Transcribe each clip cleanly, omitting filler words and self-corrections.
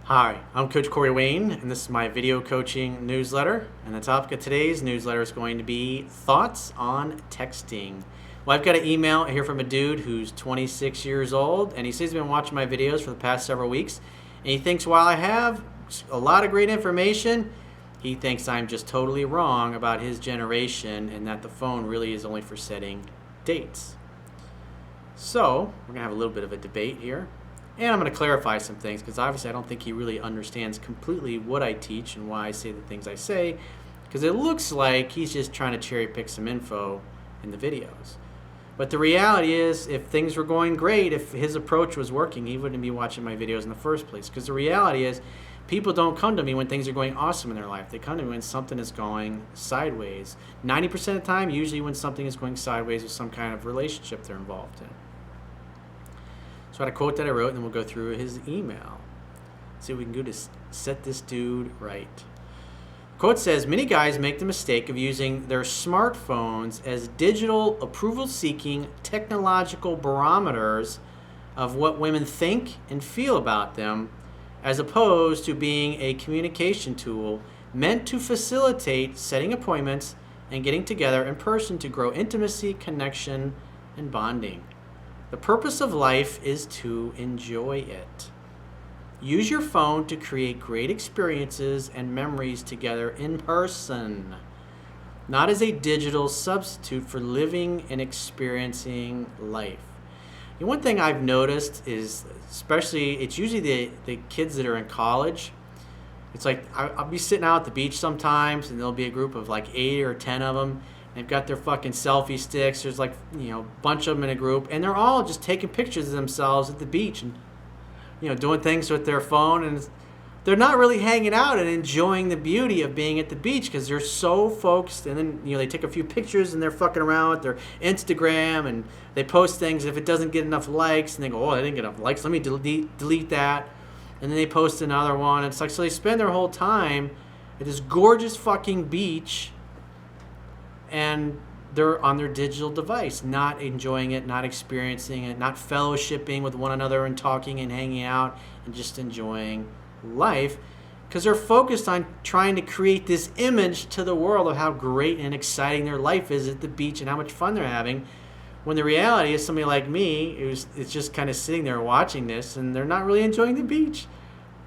Hi, I'm Coach Corey Wayne, and this is my video coaching newsletter. And the topic of today's newsletter is going to be thoughts on texting. Well, I've got an email here from a dude who's 26 years old, and he says he's been watching my videos for the past several weeks. And he thinks while I have a lot of great information, he thinks I'm just totally wrong about his generation and that the phone really is only for setting dates. So, we're going to have a little bit of a debate here. And I'm going to clarify some things because obviously I don't think he really understands completely what I teach and why I say the things I say, because it looks like he's just trying to cherry pick some info in the videos. But the reality is, if things were going great, if his approach was working, he wouldn't be watching my videos in the first place. Because the reality is, people don't come to me when things are going awesome in their life. They come to me when something is going sideways. 90% of the time, usually when something is going sideways with some kind of relationship they're involved in. So I had a quote that I wrote, and then we'll go through his email. See what we can do to set this dude right. The quote says, many guys make the mistake of using their smartphones as digital approval-seeking technological barometers of what women think and feel about them, as opposed to being a communication tool meant to facilitate setting appointments and getting together in person to grow intimacy, connection, and bonding. The purpose of life is to enjoy it. Use your phone to create great experiences and memories together in person, not as a digital substitute for living and experiencing life. And one thing I've noticed is, especially, it's usually the kids that are in college. It's like I'll be sitting out at the beach sometimes, and there'll be a group of like 8 or 10 of them. They've got their fucking selfie sticks. There's like, a bunch of them in a group, and they're all just taking pictures of themselves at the beach and, doing things with their phone. And they're not really hanging out and enjoying the beauty of being at the beach because they're so focused. And then, they take a few pictures and they're fucking around with their Instagram and they post things. If it doesn't get enough likes, and they go, oh, I didn't get enough likes. Let me delete that. And then they post another one. It's like, so they spend their whole time at this gorgeous fucking beach, and they're on their digital device, not enjoying it, not experiencing it, not fellowshipping with one another and talking and hanging out and just enjoying life, because they're focused on trying to create this image to the world of how great and exciting their life is at the beach and how much fun they're having, when the reality is somebody like me it's just kind of sitting there watching this and they're not really enjoying the beach.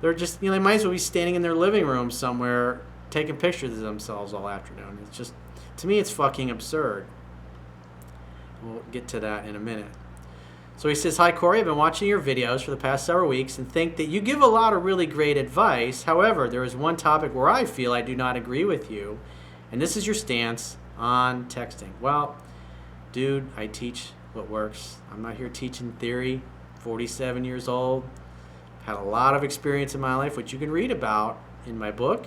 They're just, they might as well be standing in their living room somewhere taking pictures of themselves all afternoon. It's just, to me, it's fucking absurd. We'll get to that in a minute. So he says, hi, Corey. I've been watching your videos for the past several weeks and think that you give a lot of really great advice. However, there is one topic where I feel I do not agree with you, and this is your stance on texting. Well, dude, I teach what works. I'm not here teaching theory. 47 years old. Had a lot of experience in my life, which you can read about in my book.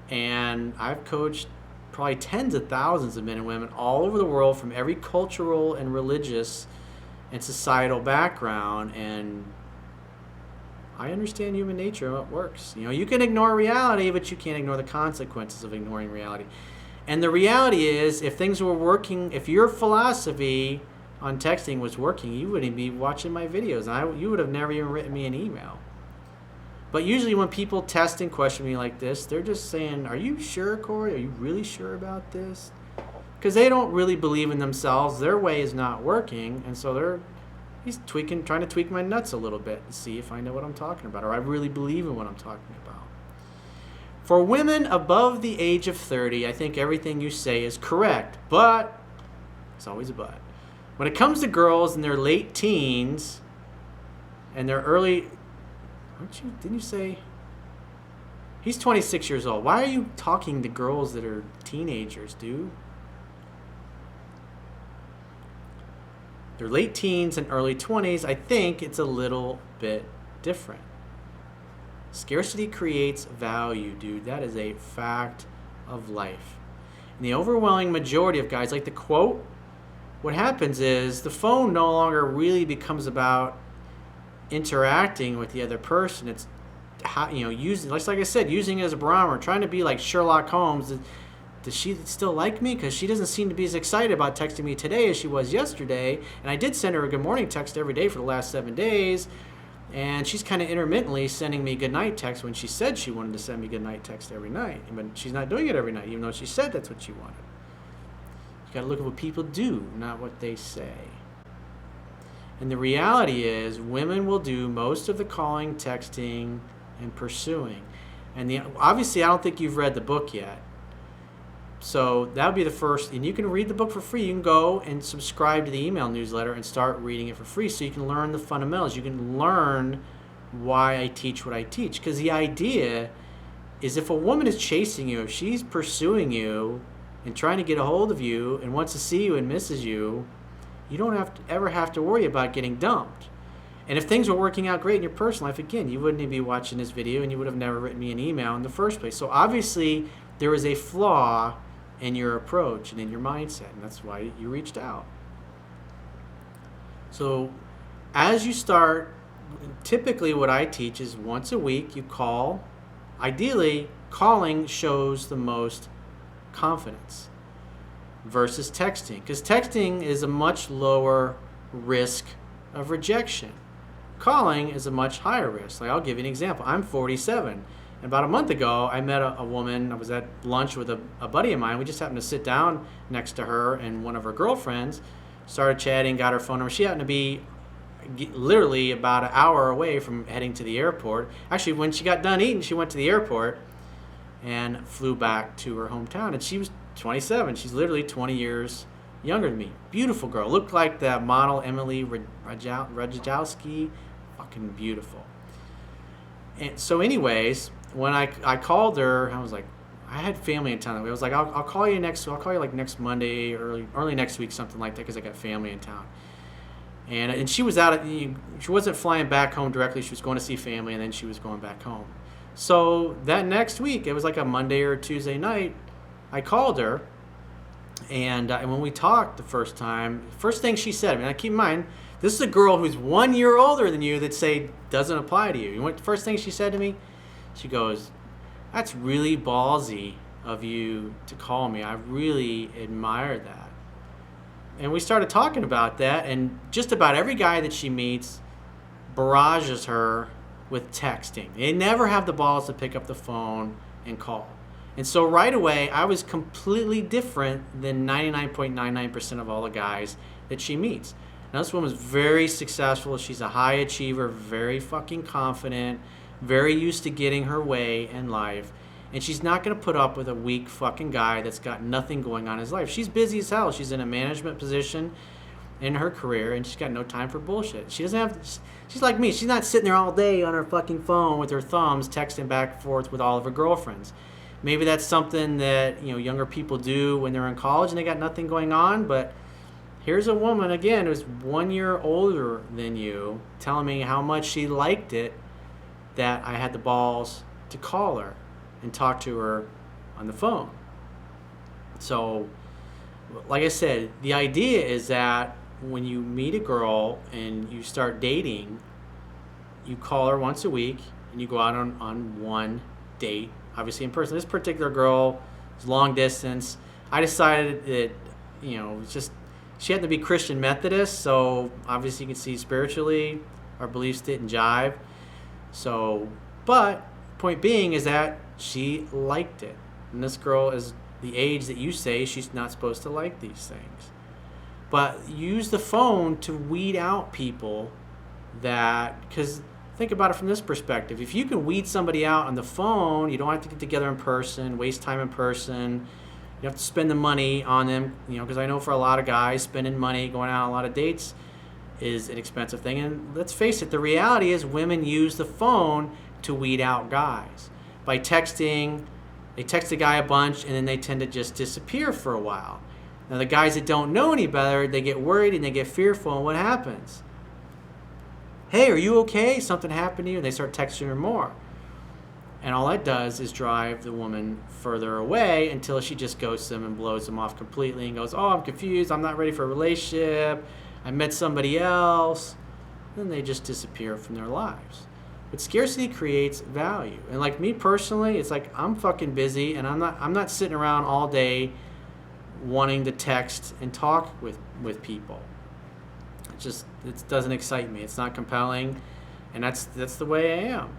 And I've coached probably tens of thousands of men and women all over the world from every cultural and religious and societal background, and I understand human nature and what works. You can ignore reality, but you can't ignore the consequences of ignoring reality. And the reality is, if things were working, if your philosophy on texting was working, you wouldn't be watching my videos. You would have never even written me an email. But usually when people test and question me like this, they're just saying, are you sure, Corey? Are you really sure about this? Because they don't really believe in themselves. Their way is not working. And so he's trying to tweak my nuts a little bit to see if I know what I'm talking about, or I really believe in what I'm talking about. For women above the age of 30, I think everything you say is correct. But, it's always a but. When it comes to girls in their late teens and their early... Didn't you say? He's 26 years old. Why are you talking to girls that are teenagers, dude? Their late teens and early 20s, I think it's a little bit different. Scarcity creates value, dude. That is a fact of life. And the overwhelming majority of guys, like the quote, what happens is the phone no longer really becomes about interacting with the other person. It's how, using, like I said, using it as a barometer, trying to be like Sherlock Holmes. Does she still like me? Because she doesn't seem to be as excited about texting me today as she was yesterday. And I did send her a good morning text every day for the last 7 days. And she's kind of intermittently sending me goodnight texts when she said she wanted to send me goodnight text every night. But she's not doing it every night, even though she said that's what she wanted. You got to look at what people do, not what they say. And the reality is, women will do most of the calling, texting, and pursuing. And obviously, I don't think you've read the book yet. So that would be the first. And you can read the book for free. You can go and subscribe to the email newsletter and start reading it for free, so you can learn the fundamentals. You can learn why I teach what I teach. Because the idea is, if a woman is chasing you, if she's pursuing you and trying to get a hold of you and wants to see you and misses you, you don't ever have to worry about getting dumped. And if things were working out great in your personal life, again, you wouldn't be watching this video and you would have never written me an email in the first place. So obviously, there is a flaw in your approach and in your mindset, and that's why you reached out. So as you start, typically what I teach is once a week you call. Ideally, calling shows the most confidence versus texting, because texting is a much lower risk of rejection. Calling is a much higher risk. Like, I'll give you an example. I'm 47. And about a month ago, I met a woman. I was at lunch with a buddy of mine. We just happened to sit down next to her and one of her girlfriends, started chatting, got her phone number. She happened to be literally about an hour away from heading to the airport. Actually, when she got done eating, she went to the airport and flew back to her hometown. And she was 27. She's literally 20 years younger than me. Beautiful girl. Looked like that model Emily Ratajkowski. Fucking beautiful. And so anyways, when I called her, I was like, I had family in town. I was like, I'll call you like next Monday, early next week, something like that, because I got family in town. And she was she wasn't flying back home directly. She was going to see family, and then she was going back home. So that next week, it was like a Monday or Tuesday night, I called her, and when we talked the first time, first thing she said, I mean, keep in mind, this is a girl who's 1 year older than you that say doesn't apply to you. You know what the first thing she said to me? She goes, "That's really ballsy of you to call me. I really admire that." And we started talking about that, and just about every guy that she meets barrages her with texting. They never have the balls to pick up the phone and call. And so right away, I was completely different than 99.99% of all the guys that she meets. Now, this woman's very successful. She's a high achiever, very fucking confident, very used to getting her way in life. And she's not going to put up with a weak fucking guy that's got nothing going on in his life. She's busy as hell. She's in a management position in her career, and she's got no time for bullshit. She's like me. She's not sitting there all day on her fucking phone with her thumbs texting back and forth with all of her girlfriends. Maybe that's something that, younger people do when they're in college and they got nothing going on, but here's a woman, again, who's 1 year older than you, telling me how much she liked it that I had the balls to call her and talk to her on the phone. So, like I said, the idea is that when you meet a girl and you start dating, you call her once a week and you go out on one date, obviously in person. This particular girl is long distance. I decided that, it's just, she had to be Christian Methodist, so obviously you can see spiritually our beliefs didn't jive. So, but point being is that she liked it. And this girl is the age that you say she's not supposed to like these things. But use the phone to weed out people because think about it from this perspective. If you can weed somebody out on the phone, you don't have to get together in person, waste time in person. You have to spend the money on them, because I know for a lot of guys, spending money, going out on a lot of dates is an expensive thing. And let's face it, the reality is women use the phone to weed out guys. By texting, they text a guy a bunch, and then they tend to just disappear for a while. Now, the guys that don't know any better, they get worried and they get fearful, and what happens? Hey, are you okay? Something happened to you? And they start texting her more. And all that does is drive the woman further away until she just ghosts them and blows them off completely and goes, "Oh, I'm confused. I'm not ready for a relationship. I met somebody else." Then they just disappear from their lives. But scarcity creates value. And like me personally, it's like I'm fucking busy and I'm not sitting around all day wanting to text and talk with people. It doesn't excite me. It's not compelling. And that's the way I am.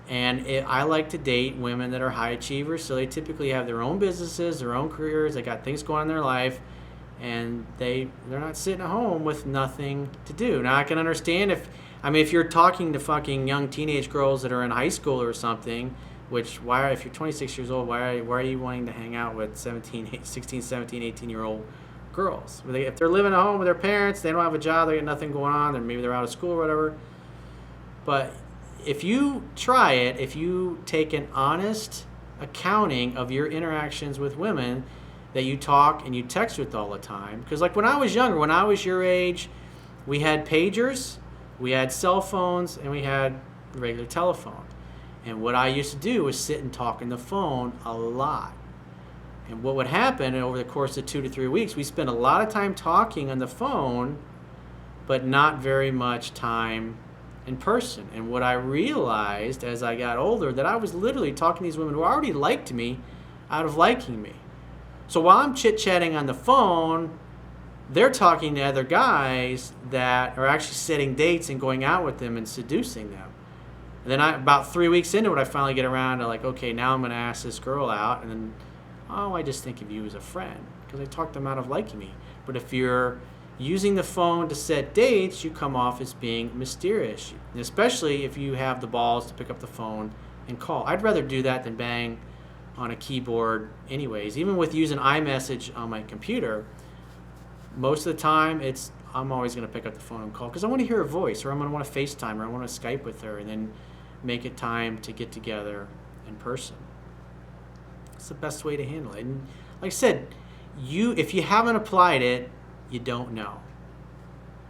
And I like to date women that are high achievers, so they typically have their own businesses, their own careers, they got things going on in their life, and they're not sitting at home with nothing to do. Now I can understand if you're talking to fucking young teenage girls that are in high school or something, which if you're 26 years old, why are you wanting to hang out with 16, 17, 18-year-old girls? If they're living at home with their parents, they don't have a job, they got nothing going on, maybe they're out of school or whatever. But if you try it, if you take an honest accounting of your interactions with women that you talk and you text with all the time, because like when I was younger, when I was your age, we had pagers, we had cell phones, and we had regular telephone. And what I used to do was sit and talk on the phone a lot. And what would happen over the course of 2 to 3 weeks, we spent a lot of time talking on the phone, but not very much time in person. And what I realized as I got older, that I was literally talking to these women who already liked me out of liking me. So while I'm chit-chatting on the phone, they're talking to other guys that are actually setting dates and going out with them and seducing them. And then about 3 weeks into it, I finally get around to like, okay, now I'm going to ask this girl out. And then, I just think of you as a friend because I talked them out of liking me. But if you're using the phone to set dates, you come off as being mysterious, and especially if you have the balls to pick up the phone and call. I'd rather do that than bang on a keyboard anyways. Even with using iMessage on my computer, most of the time I'm always going to pick up the phone and call because I want to hear her voice, or I'm going to want to FaceTime, or I want to Skype with her, and then make it time to get together in person. It's the best way to handle it. And like I said, if you haven't applied it, you don't know.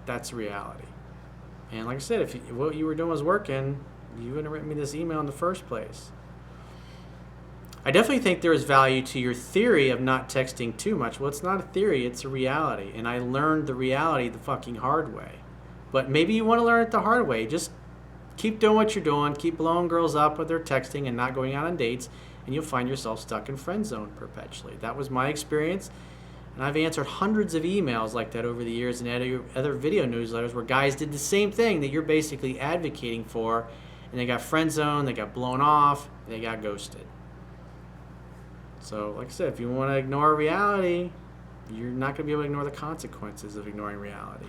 That's reality. And like I said, if what you were doing was working, you wouldn't have written me this email in the first place. I definitely think there is value to your theory of not texting too much. Well, it's not a theory, it's a reality. And I learned the reality the fucking hard way. But maybe you want to learn it the hard way. Just keep doing what you're doing. Keep blowing girls up with their texting and not going out on dates. And you'll find yourself stuck in friend zone perpetually. That was my experience. And I've answered hundreds of emails like that over the years and other video newsletters where guys did the same thing that you're basically advocating for. And they got friend zoned, they got blown off, and they got ghosted. So, like I said, if you want to ignore reality, you're not going to be able to ignore the consequences of ignoring reality.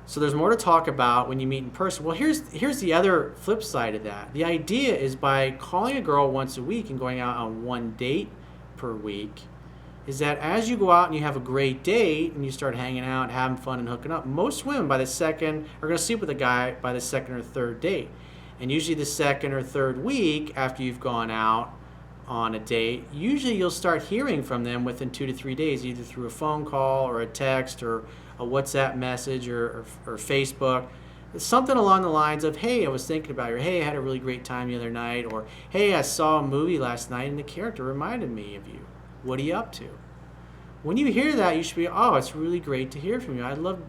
So there's more to talk about when you meet in person. Well, here's the other flip side of that. The idea is by calling a girl once a week and going out on one date per week, is that as you go out and you have a great date and you start hanging out, having fun and hooking up, most women are going to sleep with a guy by the second or third date. And usually the second or third week after you've gone out on a date, usually you'll start hearing from them within 2 to 3 days, either through a phone call or a text or a WhatsApp message or Facebook. It's something along the lines of, hey, I was thinking about you, or hey, I had a really great time the other night, or hey, I saw a movie last night and the character reminded me of you. What are you up to? When you hear that, you should be, it's really great to hear from you. I'd love,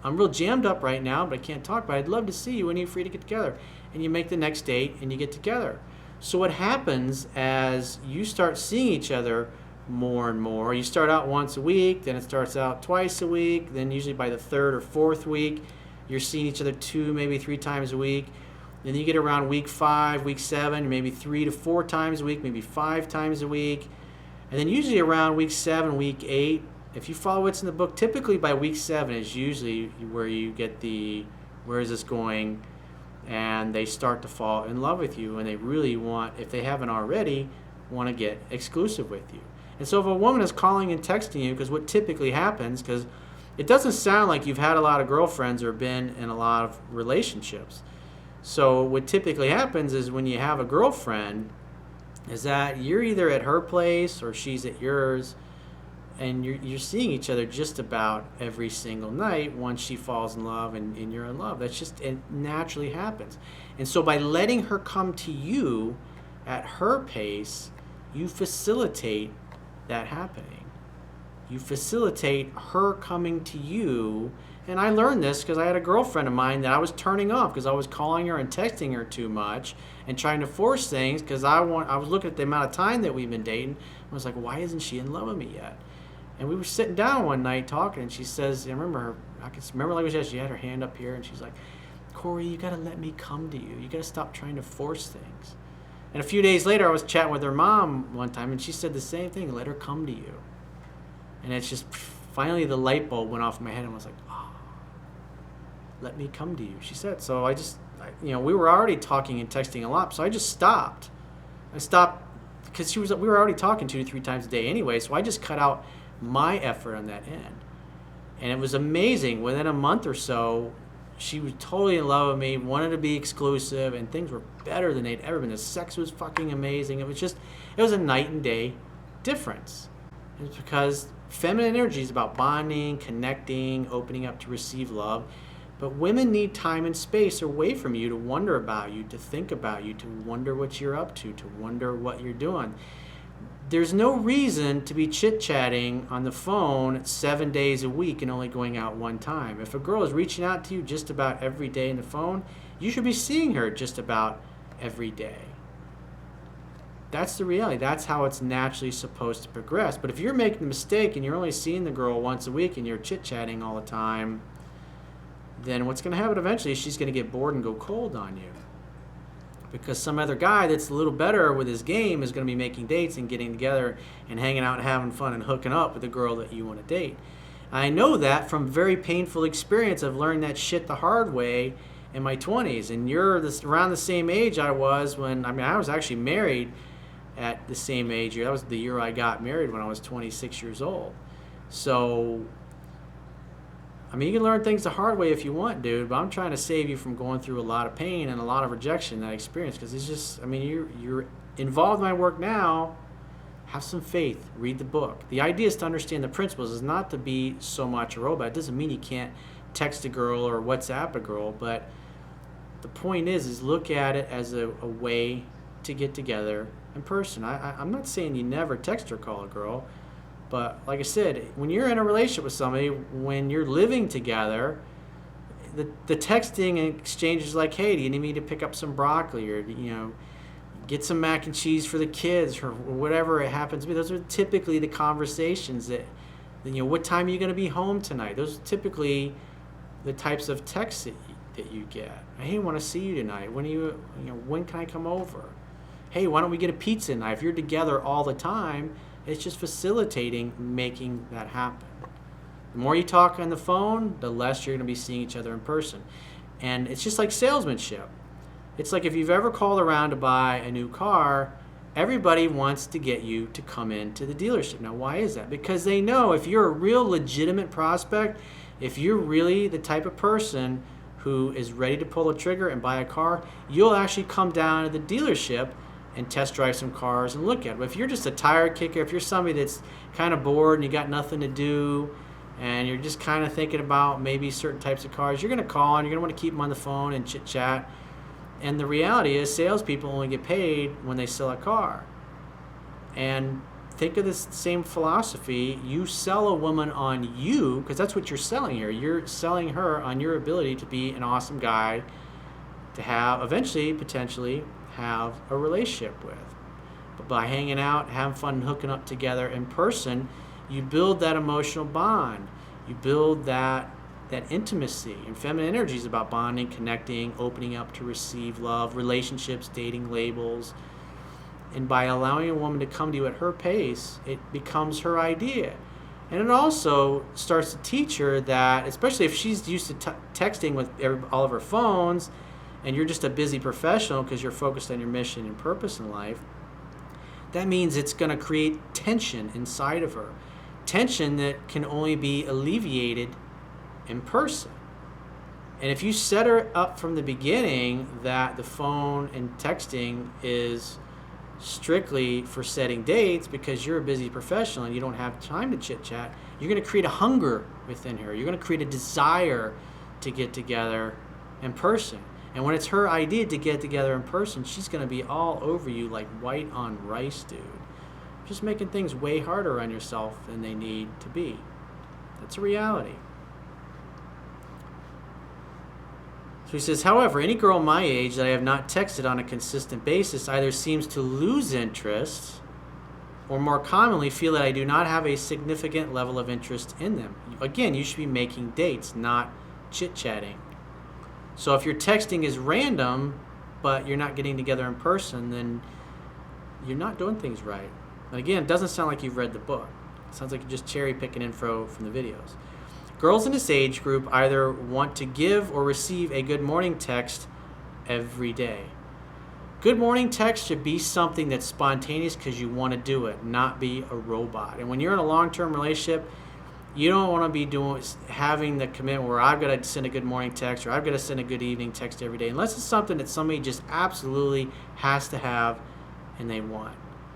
I'm real jammed up right now, but I can't talk, but I'd love to see you when you're free to get together. And you make the next date and you get together. So what happens as you start seeing each other more and more, you start out once a week, then it starts out twice a week, then usually by the third or fourth week, you're seeing each other 2, maybe 3 times a week. Then you get around week 5, week 7, maybe 3 to 4 times a week, maybe 5 times a week. And then usually around week 7, week 8, if you follow what's in the book, typically by week 7 is usually where you get the, where is this going? And they start to fall in love with you, and they really want, if they haven't already, want to get exclusive with you. And so if a woman is calling and texting you, because what typically happens, because it doesn't sound like you've had a lot of girlfriends or been in a lot of relationships. So what typically happens is when you have a girlfriend, is that you're either at her place or she's at yours, and you're seeing each other just about every single night once she falls in love and you're in love. That's just, it naturally happens. And so by letting her come to you at her pace, you facilitate that happening. You facilitate her coming to you. And I learned this because I had a girlfriend of mine that I was turning off because I was calling her and texting her too much and trying to force things because I was looking at the amount of time that we've been dating. I was like, why isn't she in love with me yet? And we were sitting down one night talking, and she says, I remember I can remember like she had her hand up here and she's like, Corey, you got to let me come to you. You got to stop trying to force things. And a few days later, I was chatting with her mom one time, and she said the same thing, let her come to you. And it's just, finally the light bulb went off in my head, and I was like, oh, let me come to you, she said. So we were already talking and texting a lot, so I just stopped. I stopped because we were already talking 2 to 3 times a day anyway, so I just cut out my effort on that end. And it was amazing. Within a month or so, she was totally in love with me, wanted to be exclusive, and things were better than they'd ever been. The sex was fucking amazing. It was a night and day difference. It's because feminine energy is about bonding, connecting, opening up to receive love. But women need time and space away from you to wonder about you, to think about you, to wonder what you're up to wonder what you're doing. There's no reason to be chit-chatting on the phone 7 days a week and only going out one time. If a girl is reaching out to you just about every day on the phone, you should be seeing her just about every day. That's the reality. That's how it's naturally supposed to progress. But if you're making a mistake and you're only seeing the girl once a week and you're chit-chatting all the time, then what's going to happen eventually is she's going to get bored and go cold on you. Because some other guy that's a little better with his game is going to be making dates and getting together and hanging out and having fun and hooking up with the girl that you want to date. I know that from very painful experience of learning that shit the hard way in my 20s. And you're around the same age I was I was actually married at the same age. That was the year I got married, when I was 26 years old. So, you can learn things the hard way if you want, dude, but I'm trying to save you from going through a lot of pain and a lot of rejection that I experienced, because it's just, you're involved in my work now. Have some faith. Read the book. The idea is to understand the principles. Is not to be so much a robot. It doesn't mean you can't text a girl or WhatsApp a girl, but the point is look at it as a way to get together in person. I'm not saying you never text or call a girl, but like I said, when you're in a relationship with somebody, when you're living together, the texting exchange is like, hey, do you need me to pick up some broccoli, or get some mac and cheese for the kids, or whatever it happens to be. Those are typically the conversations that what time are you going to be home tonight? Those are typically the types of texts that you get. Hey, I want to see you tonight. When can I come over? Hey, why don't we get a pizza tonight? If you're together all the time, it's just facilitating making that happen. The more you talk on the phone, the less you're going to be seeing each other in person. And it's just like salesmanship. It's like if you've ever called around to buy a new car, everybody wants to get you to come into the dealership. Now, why is that? Because they know if you're a real legitimate prospect, if you're really the type of person who is ready to pull the trigger and buy a car, you'll actually come down to the dealership and test drive some cars and look at it. But if you're just a tire kicker, if you're somebody that's kind of bored and you got nothing to do and you're just kind of thinking about maybe certain types of cars, you're going to call and you're going to want to keep them on the phone and chit chat. And the reality is salespeople only get paid when they sell a car. And think of this same philosophy. You sell a woman on you, because that's what you're selling here. You're selling her on your ability to be an awesome guy, to have eventually, potentially, have a relationship with. But by hanging out, having fun, and hooking up together in person, you build that emotional bond. You build that intimacy. And feminine energy is about bonding, connecting, opening up to receive love, relationships, dating labels. And by allowing a woman to come to you at her pace, it becomes her idea. And it also starts to teach her that, especially if she's used to texting with all of her phones, and you're just a busy professional because you're focused on your mission and purpose in life, that means it's going to create tension inside of her. Tension that can only be alleviated in person. And if you set her up from the beginning that the phone and texting is strictly for setting dates because you're a busy professional and you don't have time to chit chat, you're going to create a hunger within her. You're going to create a desire to get together in person. And when it's her idea to get together in person, she's going to be all over you like white on rice, dude. Just making things way harder on yourself than they need to be. That's a reality. So he says, however, any girl my age that I have not texted on a consistent basis either seems to lose interest or more commonly feel that I do not have a significant level of interest in them. Again, you should be making dates, not chit-chatting. So if your texting is random, but you're not getting together in person, then you're not doing things right. And again, it doesn't sound like you've read the book. It sounds like you're just cherry-picking info from the videos. Girls in this age group either want to give or receive a good morning text every day. Good morning text should be something that's spontaneous because you want to do it, not be a robot. And when you're in a long-term relationship, you don't want to be having the commitment where I've got to send a good morning text or I've got to send a good evening text every day, unless it's something that somebody just absolutely has to have and they want.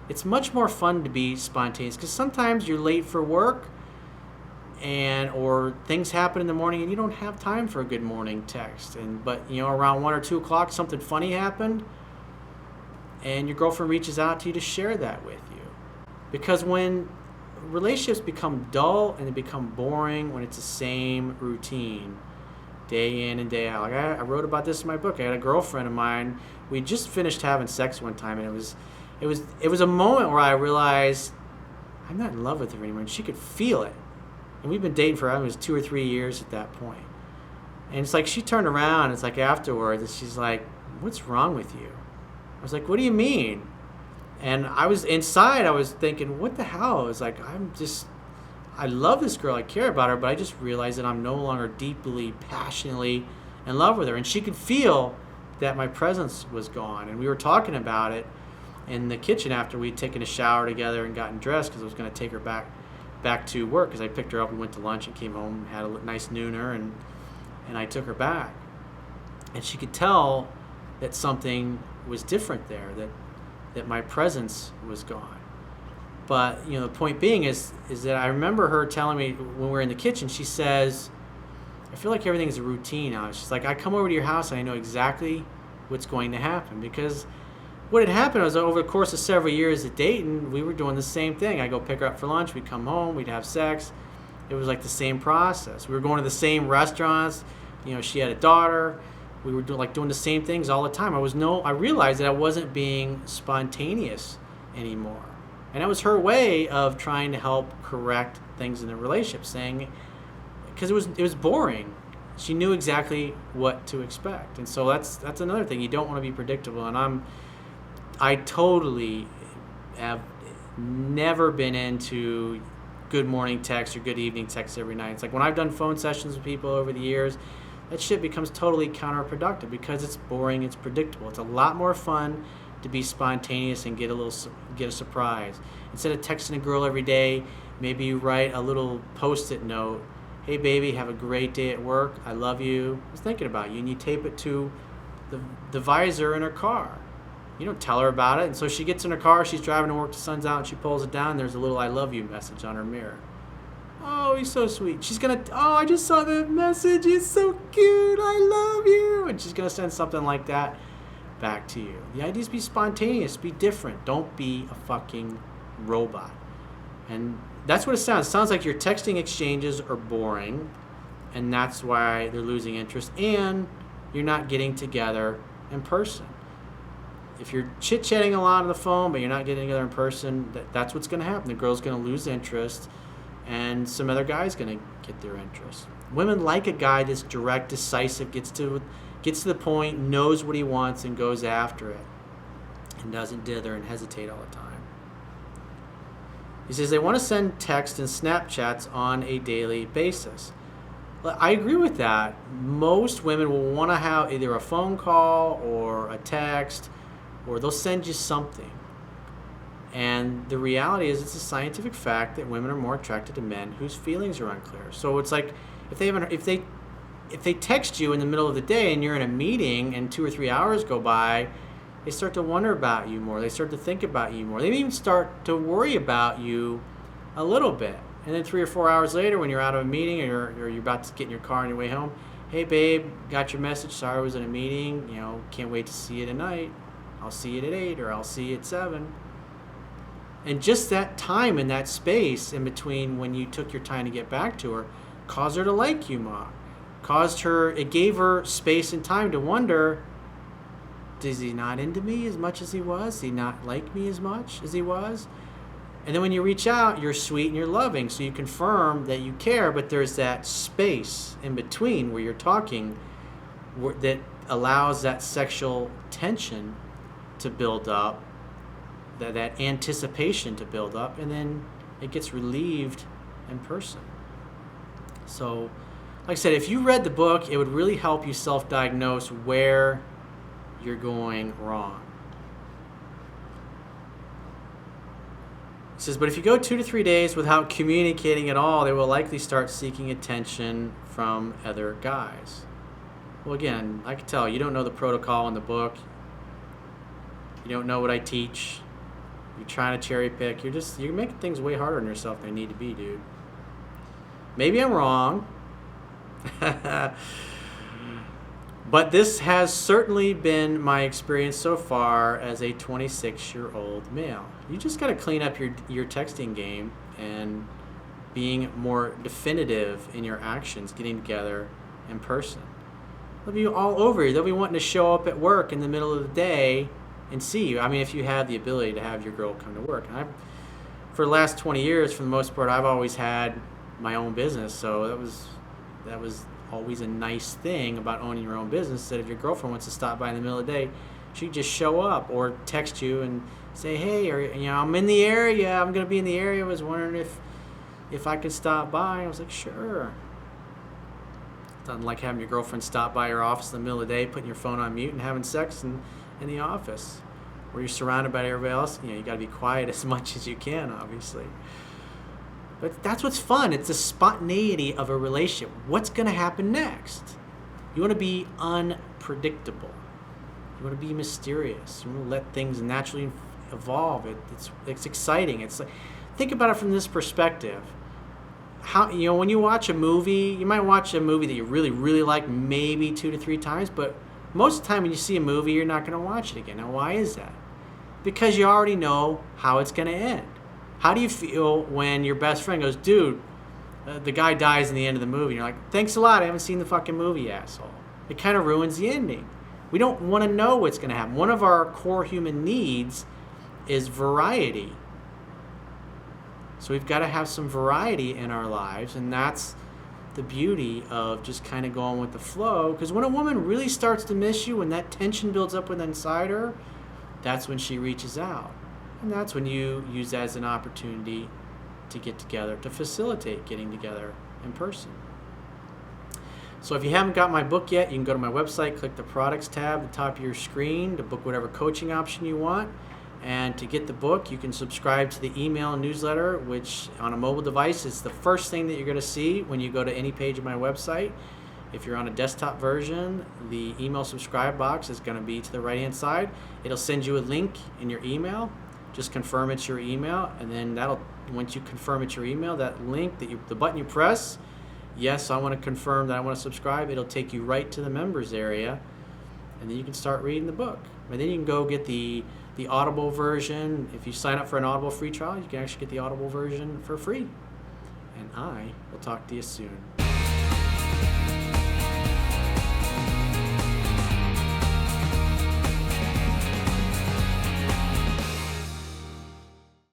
It's much more fun to be spontaneous because sometimes you're late for work or things happen in the morning and you don't have time for a good morning text. But around 1 or 2 o'clock, something funny happened, and your girlfriend reaches out to you to share that with you. Because when relationships become dull and they become boring, when it's the same routine day in and day out. Like I wrote about this in my book. I had a girlfriend of mine. We just finished having sex one time, and it was a moment where I realized I'm not in love with her anymore, and she could feel it. And we've been dating for, it was 2 or 3 years at that point. And it's like she turned around, it's like afterwards, and she's like, "What's wrong with you?" I was like, "What do you mean?" And I was inside, I was thinking, what the hell? It's like, I love this girl, I care about her, but I just realized that I'm no longer deeply, passionately in love with her. And she could feel that my presence was gone. And we were talking about it in the kitchen after we'd taken a shower together and gotten dressed, because I was going to take her back to work, because I picked her up, we went to lunch and came home, had a nice nooner, and I took her back. And she could tell that something was different there, that my presence was gone. But the point being is that I remember her telling me when we were in the kitchen, she says, "I feel like everything is a routine now." She's like, "I come over to your house and I know exactly what's going to happen." Because what had happened was, over the course of several years of dating, we were doing the same thing. I go pick her up for lunch, we'd come home, we'd have sex. It was like the same process. We were going to the same restaurants. She had a daughter. We were doing the same things all the time. I realized that I wasn't being spontaneous anymore. And that was her way of trying to help correct things in the relationship, saying, because it was boring. She knew exactly what to expect. And so that's another thing. You don't want to be predictable. And I totally have never been into good morning text or good evening text every night. It's like when I've done phone sessions with people over the years, that shit becomes totally counterproductive because it's boring, it's predictable. It's a lot more fun to be spontaneous and get a surprise. Instead of texting a girl every day, maybe you write a little post-it note. "Hey baby, have a great day at work. I love you. I was thinking about you." And you tape it to the visor in her car. You don't tell her about it. And so she gets in her car, she's driving to work, the sun's out, and she pulls it down, and there's a little "I love you" message on her mirror. "Oh, he's so sweet." She's going to, "Oh, I just saw the message. It's so cute. I love you." And she's going to send something like that back to you. The idea is be spontaneous, be different. Don't be a fucking robot. And that's what it sounds. It sounds like your texting exchanges are boring, and that's why they're losing interest, and you're not getting together in person. If you're chit-chatting a lot on the phone, but you're not getting together in person, that's what's going to happen. The girl's going to lose interest, and some other guy's going to get their interest. Women like a guy that's direct, decisive, gets to the point, knows what he wants, and goes after it, and doesn't dither and hesitate all the time. He says they want to send text and Snapchats on a daily basis. I agree with that. Most women will want to have either a phone call or a text, or they'll send you something. And the reality is, it's a scientific fact that women are more attracted to men whose feelings are unclear. So it's like if they text you in the middle of the day and you're in a meeting and 2 or 3 hours go by, they start to wonder about you more. They start to think about you more. They even start to worry about you a little bit. And then 3 or 4 hours later, when you're out of a meeting or you're about to get in your car on your way home, "Hey babe, got your message. Sorry I was in a meeting. Can't wait to see you tonight. I'll see you at 8 or I'll see you at 7. And just that time and that space in between when you took your time to get back to her caused her to like you more. It gave her space and time to wonder, is he not into me as much as he was? Does he not like me as much as he was? And then when you reach out, you're sweet and you're loving. So you confirm that you care, but there's that space in between where you're talking that allows that sexual tension to build up, that anticipation to build up, and then it gets relieved in person. So, like I said, if you read the book, it would really help you self-diagnose where you're going wrong. It says, but if you go 2 to 3 days without communicating at all, they will likely start seeking attention from other guys. Well, again, I can tell you don't know the protocol in the book. You don't know what I teach. You're trying to cherry pick. You're making things way harder on yourself than they need to be, dude. Maybe I'm wrong. But this has certainly been my experience so far as a 26-year-old male. You just got to clean up your texting game and being more definitive in your actions, getting together in person. They'll be all over you. They'll be wanting to show up at work in the middle of the day and see you. I mean, if you have the ability to have your girl come to work. And for the last 20 years, for the most part, I've always had my own business, so that was always a nice thing about owning your own business, that if your girlfriend wants to stop by in the middle of the day, she can just show up or text you and say, hey, or, I'm in the area, I'm going to be in the area, I was wondering if I could stop by. I was like, sure. It's not like having your girlfriend stop by your office in the middle of the day, putting your phone on mute and having sex in the office where you're surrounded by everybody else. You got to be quiet as much as you can, obviously. But that's what's fun. It's the spontaneity of a relationship. What's going to happen next? You want to be unpredictable. You want to be mysterious. You want to let things naturally evolve. It's exciting. It's like, think about it from this perspective. How when you watch a movie, you might watch a movie that you really, really like maybe 2 to 3 times, but most of the time when you see a movie, you're not going to watch it again. Now, why is that? Because you already know how it's going to end. How do you feel when your best friend goes, dude, the guy dies in the end of the movie? And you're like, thanks a lot, I haven't seen the fucking movie, asshole. It kind of ruins the ending. We don't want to know what's going to happen. One of our core human needs is variety. So we've got to have some variety in our lives, and that's the beauty of just kind of going with the flow. Because when a woman really starts to miss you, when that tension builds up within inside her, that's when she reaches out. And that's when you use that as an opportunity to get together, to facilitate getting together in person. So if you haven't got my book yet, you can go to my website, click the products tab at the top of your screen to book whatever coaching option you want. And to get the book, you can subscribe to the email newsletter, which on a mobile device is the first thing that you're going to see when you go to any page of my website. If you're on a desktop version, the email subscribe box is going to be to the right-hand side. It'll send you a link in your email. Just confirm it's your email, and then once you confirm it's your email, that link, the button you press, yes, I want to confirm that I want to subscribe, it'll take you right to the members area, and then you can start reading the book. And then you can go get the Audible version. If you sign up for an Audible free trial, you can actually get the Audible version for free. And I will talk to you soon.